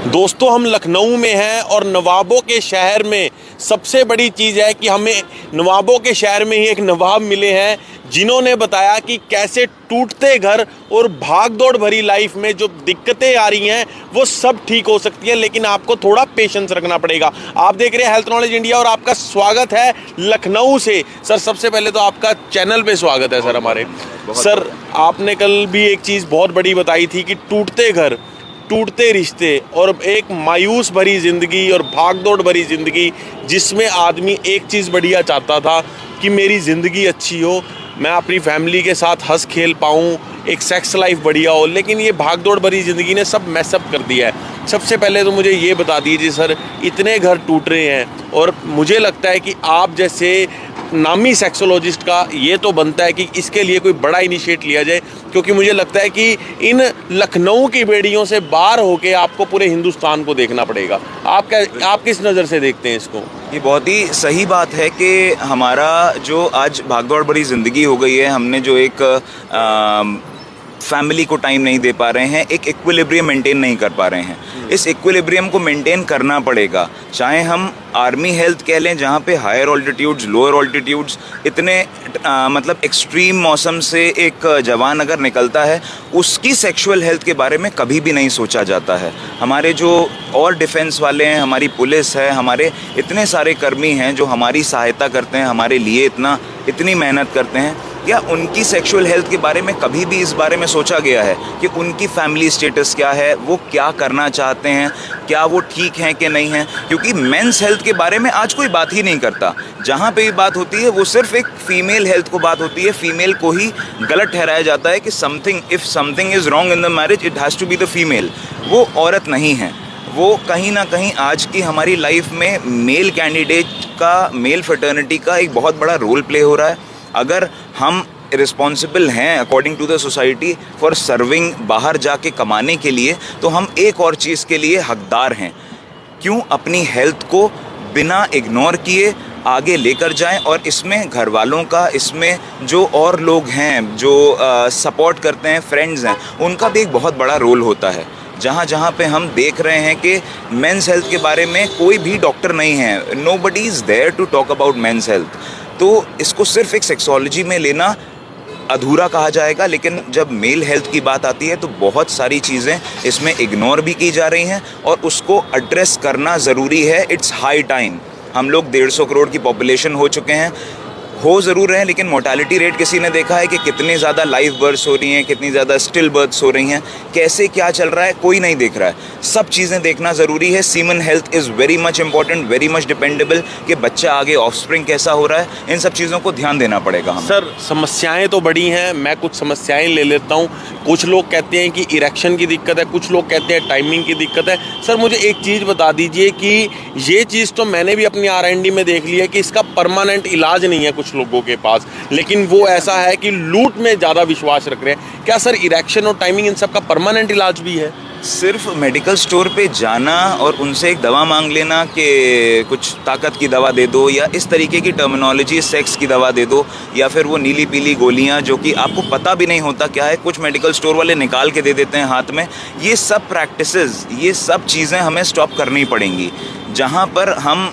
दोस्तों, हम लखनऊ में हैं और नवाबों के शहर में सबसे बड़ी चीज़ है कि हमें नवाबों के शहर में ही एक नवाब मिले हैं जिन्होंने बताया कि कैसे टूटते घर और भाग दौड़ भरी लाइफ में जो दिक्कतें आ रही हैं वो सब ठीक हो सकती हैं, लेकिन आपको थोड़ा पेशेंस रखना पड़ेगा। आप देख रहे हैं हेल्थ नॉलेज इंडिया और आपका स्वागत है लखनऊ से। सर, सबसे पहले तो आपका चैनल पे स्वागत है सर हमारे। सर, आपने कल भी एक चीज़ बहुत बड़ी बताई थी कि टूटते घर, टूटते रिश्ते और एक मायूस भरी ज़िंदगी और भागदौड़ भरी ज़िंदगी जिसमें आदमी एक चीज़ बढ़िया चाहता था कि मेरी ज़िंदगी अच्छी हो, मैं अपनी फैमिली के साथ हंस खेल पाऊँ, एक सेक्स लाइफ बढ़िया हो, लेकिन ये भागदौड़ भरी ज़िंदगी ने सब मैसअप कर दिया है। सबसे पहले तो मुझे ये बता दीजिए सर, इतने घर टूट रहे हैं और मुझे लगता है कि आप जैसे नामी सेक्सोलॉजिस्ट का ये तो बनता है कि इसके लिए कोई बड़ा इनिशिएट लिया जाए, क्योंकि मुझे लगता है कि इन लखनऊ की बेड़ियों से बाहर होके आपको पूरे हिंदुस्तान को देखना पड़ेगा। आप किस नज़र से देखते हैं इसको? ये बहुत ही सही बात है कि हमारा जो आज भागदौड़ भरी ज़िंदगी हो गई है, हमने जो एक फैमिली को टाइम नहीं दे पा रहे हैं, एक इक्विलिब्रियम मेंटेन नहीं कर पा रहे हैं। इस इक्विलिब्रियम को मेंटेन करना पड़ेगा, चाहे हम आर्मी हेल्थ कह लें जहाँ पे हायर ऑल्टीट्यूड्स, लोअर ऑल्टीट्यूड्स, इतने मतलब एक्सट्रीम मौसम से एक जवान अगर निकलता है उसकी सेक्सुअल हेल्थ के बारे में कभी भी नहीं सोचा जाता है। हमारे जो और डिफेंस वाले हैं, हमारी पुलिस है, हमारे इतने सारे कर्मी हैं जो हमारी सहायता करते हैं, हमारे लिए इतनी मेहनत करते हैं, या उनकी सेक्सुअल हेल्थ के बारे में कभी भी इस बारे में सोचा गया है कि उनकी फैमिली स्टेटस क्या है, वो क्या करना चाहते हैं, क्या वो ठीक हैं कि नहीं हैं? क्योंकि मेंस हेल्थ के बारे में आज कोई बात ही नहीं करता। जहाँ पे भी बात होती है वो सिर्फ एक फीमेल हेल्थ को बात होती है, फीमेल को ही गलत ठहराया जाता है कि if something is wrong in the marriage it has to be the female. वो औरत नहीं है, वो कहीं ना कहीं आज की हमारी लाइफ में मेल कैंडिडेट का, मेल फ्रेटर्निटी का एक बहुत बड़ा रोल प्ले हो रहा है। अगर हम रिस्पॉन्सिबल हैं according to the society for serving, बाहर जाके कमाने के लिए, तो हम एक और चीज़ के लिए हकदार हैं। क्यों अपनी हेल्थ को बिना इग्नोर किए आगे लेकर जाएं? और इसमें घर वालों का, इसमें जो और लोग हैं जो सपोर्ट करते हैं, फ्रेंड्स हैं, उनका भी एक बहुत बड़ा रोल होता है। जहाँ जहाँ पे हम देख रहे हैं कि मेंस हेल्थ के बारे में कोई भी डॉक्टर नहीं है, nobody is there to talk about men's health, तो इसको सिर्फ एक सेक्सोलॉजी में लेना अधूरा कहा जाएगा। लेकिन जब मेल हेल्थ की बात आती है तो बहुत सारी चीज़ें इसमें इग्नोर भी की जा रही हैं और उसको एड्रेस करना ज़रूरी है। It's high time. हम लोग 150 करोड़ की पॉपुलेशन हो चुके हैं, हो ज़रूर रहे हैं, लेकिन मोर्टालिटी रेट किसी ने देखा है कि कितनी ज़्यादा लाइव बर्थ्स हो रही हैं, कितनी ज़्यादा स्टिल बर्थ्स हो रही हैं, कैसे क्या चल रहा है कोई नहीं देख रहा है। सब चीज़ें देखना ज़रूरी है। Semen health is very much important, very much dependable, कि बच्चा आगे ऑफस्प्रिंग कैसा हो रहा है, इन सब चीज़ों को ध्यान देना पड़ेगा हमें। सर, समस्याएं तो बड़ी हैं, मैं कुछ समस्याएं ले लेता हूं। कुछ लोग कहते हैं कि इरेक्शन की दिक्कत है, कुछ लोग कहते हैं टाइमिंग की दिक्कत है। सर, मुझे एक चीज़ बता दीजिए कि ये चीज़ तो मैंने भी अपनी R&D में देख लिया है कि इसका परमानेंट इलाज नहीं है कुछ लोगों के पास, लेकिन वो ऐसा है कि लूट में ज़्यादा विश्वास रख रहे हैं। क्या सर इरेक्शन और टाइमिंग इन सब का परमानेंट इलाज भी है? सिर्फ मेडिकल स्टोर पे जाना और उनसे एक दवा मांग लेना कि कुछ ताकत की दवा दे दो, या इस तरीके की टर्मिनोलॉजी, सेक्स की दवा दे दो, या फिर वो नीली पीली गोलियां जो कि आपको पता भी नहीं होता क्या है, कुछ मेडिकल स्टोर वाले निकाल के दे देते हैं हाथ में, ये सब प्रैक्टिसेस, ये सब चीज़ें हमें स्टॉप करनी पड़ेंगी। जहाँ पर हम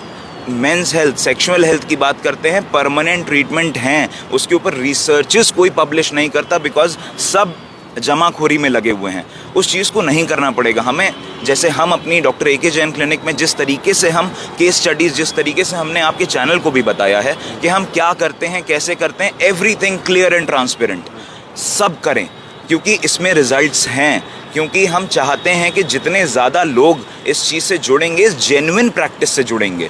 मेंस हेल्थ, सेक्सुअल हेल्थ की बात करते हैं, परमानेंट ट्रीटमेंट हैं, उसके ऊपर रिसर्चेस कोई पब्लिश नहीं करता, बिकॉज सब जमाखोरी में लगे हुए हैं। उस चीज़ को नहीं करना पड़ेगा हमें। जैसे हम अपनी डॉक्टर AK जैन क्लिनिक में जिस तरीके से हम केस स्टडीज़, जिस तरीके से हमने आपके चैनल को भी बताया है कि हम क्या करते हैं, कैसे करते हैं, एवरीथिंग क्लियर एंड ट्रांसपेरेंट, सब करें, क्योंकि इसमें रिजल्ट्स हैं। क्योंकि हम चाहते हैं कि जितने ज़्यादा लोग इस चीज़ से जुड़ेंगे, इस जेन्युइन प्रैक्टिस से जुड़ेंगे।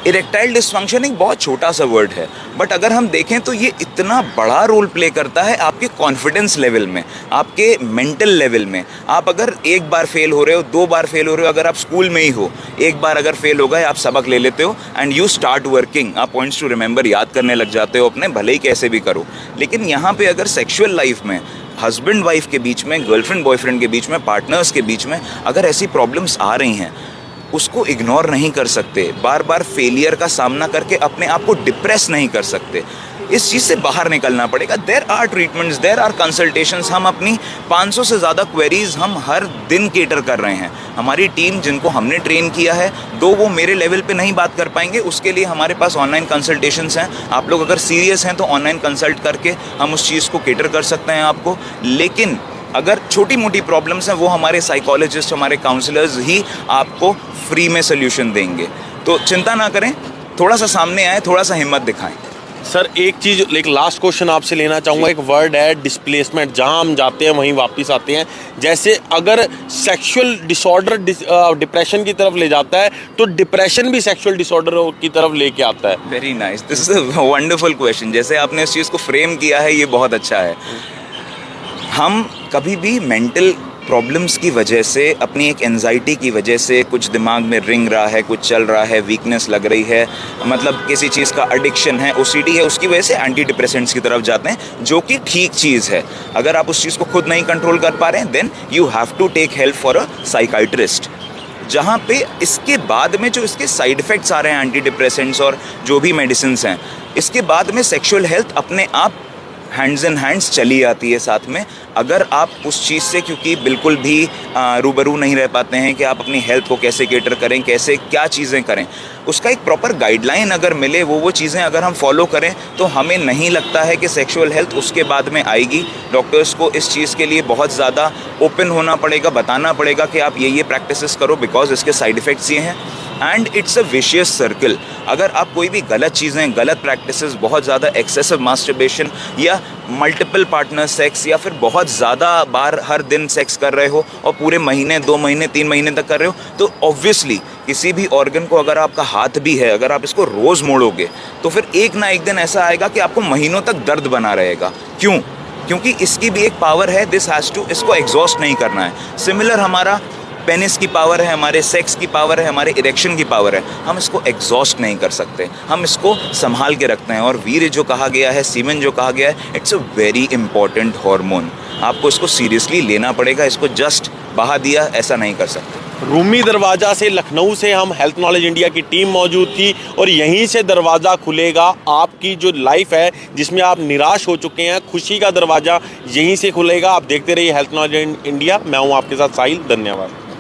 इरेक्टाइल डिस्फंक्शन एक बहुत छोटा सा वर्ड है, बट अगर हम देखें तो ये इतना बड़ा रोल प्ले करता है आपके कॉन्फिडेंस लेवल में, आपके मेंटल लेवल में। आप अगर एक बार फेल हो रहे हो, 2 बार फेल हो रहे हो, अगर आप स्कूल में ही हो, एक बार अगर फेल हो गए, आप सबक ले लेते हो एंड यू स्टार्ट वर्किंग, आप पॉइंट्स टू रिमेंबर याद करने लग जाते हो अपने, भले ही कैसे भी करो। लेकिन यहाँ पे अगर सेक्सुअल लाइफ में, हस्बैंड वाइफ के बीच में, गर्लफ्रेंड बॉयफ्रेंड के बीच में, पार्टनर्स के बीच में अगर ऐसी प्रॉब्लम्स आ रही हैं, उसको इग्नोर नहीं कर सकते, बार बार फेलियर का सामना करके अपने आप को डिप्रेस नहीं कर सकते। इस चीज़ से बाहर निकलना पड़ेगा। There are treatments, there are consultations. हम अपनी 500 से ज़्यादा क्वेरीज हम हर दिन केटर कर रहे हैं। हमारी टीम जिनको हमने ट्रेन किया है, दो वो मेरे लेवल पे नहीं बात कर पाएंगे, उसके लिए हमारे पास ऑनलाइन कंसल्टेशंस हैं। आप लोग अगर सीरियस हैं तो ऑनलाइन कंसल्ट करके हम उस चीज़ को केटर कर सकते हैं आपको। लेकिन अगर छोटी मोटी प्रॉब्लम्स हैं वो हमारे साइकोलॉजिस्ट, हमारे काउंसलर्स ही आपको फ्री में सोल्यूशन देंगे। तो चिंता ना करें, थोड़ा सा सामने आए, थोड़ा सा हिम्मत दिखाएं। सर एक चीज़, एक लास्ट क्वेश्चन आपसे लेना चाहूँगा। एक वर्ड है डिस्प्लेसमेंट, जहाँ हम जाते हैं वहीं वापस आते हैं। जैसे अगर सेक्सुअल डिसऑर्डर डिप्रेशन की तरफ ले जाता है तो डिप्रेशन भी सेक्सुअल डिसऑर्डर की तरफ लेके आता है। Very nice, this is a wonderful question. जैसे आपने इस चीज़ को फ्रेम किया है, ये बहुत अच्छा है। हम कभी भी मेंटल प्रॉब्लम्स की वजह से, अपनी एक एंजाइटी की वजह से, कुछ दिमाग में रिंग रहा है, कुछ चल रहा है, वीकनेस लग रही है, मतलब किसी चीज़ का एडिक्शन है, ओसीडी है, उसकी वजह से एंटी डिप्रेसेंट्स की तरफ जाते हैं, जो कि ठीक चीज़ है। अगर आप उस चीज़ को खुद नहीं कंट्रोल कर पा रहे हैं, then you have to take help for a psychiatrist. जहाँ पे इसके बाद में जो इसके साइड इफ़ेक्ट्स आ रहे हैं एंटी डिप्रेसेंट्स और जो भी मेडिसिन्स हैं, इसके बाद में सेक्सुअल हेल्थ अपने आप हैंड्स इन हैंड्स चली आती है साथ में। अगर आप उस चीज़ से क्योंकि बिल्कुल भी रूबरू नहीं रह पाते हैं कि आप अपनी हेल्थ को कैसे केटर करें, कैसे क्या चीज़ें करें, उसका एक प्रॉपर गाइडलाइन अगर मिले, वो चीज़ें अगर हम फॉलो करें, तो हमें नहीं लगता है कि सेक्सुअल हेल्थ उसके बाद में आएगी। डॉक्टर्स को इस चीज़ के लिए बहुत ज़्यादा ओपन होना पड़ेगा, बताना पड़ेगा कि आप ये प्रैक्टिसेस करो बिकॉज इसके साइड इफ़ेक्ट्स ये हैं। And it's a vicious circle. अगर आप कोई भी गलत चीज़ें, गलत प्रैक्टिसेस, बहुत ज़्यादा एक्सेसिव मास्टरबेशन या मल्टीपल पार्टनर सेक्स या फिर बहुत ज़्यादा बार हर दिन सेक्स कर रहे हो और पूरे महीने, 2 महीने, 3 महीने तक कर रहे हो, तो ऑब्वियसली किसी भी ऑर्गन को अगर आपका हाथ भी है, अगर आप इसको रोज़ मोड़ोगे तो फिर एक ना एक दिन ऐसा आएगा कि आपको महीनों तक दर्द बना रहेगा। क्यों? क्योंकि इसकी भी एक पावर है, दिस हैज़ टू, इसको एग्जॉस्ट नहीं करना है। सिमिलर हमारा पेनिस की पावर है, हमारे सेक्स की पावर है, हमारे इरेक्शन की पावर है, हम इसको एग्जॉस्ट नहीं कर सकते, हम इसको संभाल के रखते हैं। और वीर्य जो कहा गया है, सीमेन जो कहा गया है, it's a very important hormone. आपको इसको सीरियसली लेना पड़ेगा, इसको जस्ट बहा दिया ऐसा नहीं कर सकते। रूमी दरवाज़ा से, लखनऊ से हम हेल्थ नॉलेज इंडिया की टीम मौजूद थी और यहीं से दरवाज़ा खुलेगा आपकी जो लाइफ है जिसमें आप निराश हो चुके हैं, खुशी का दरवाज़ा यहीं से खुलेगा। आप देखते रहिए हेल्थ नॉलेज इंडिया। मैं हूँ आपके साथ साहिल, धन्यवाद।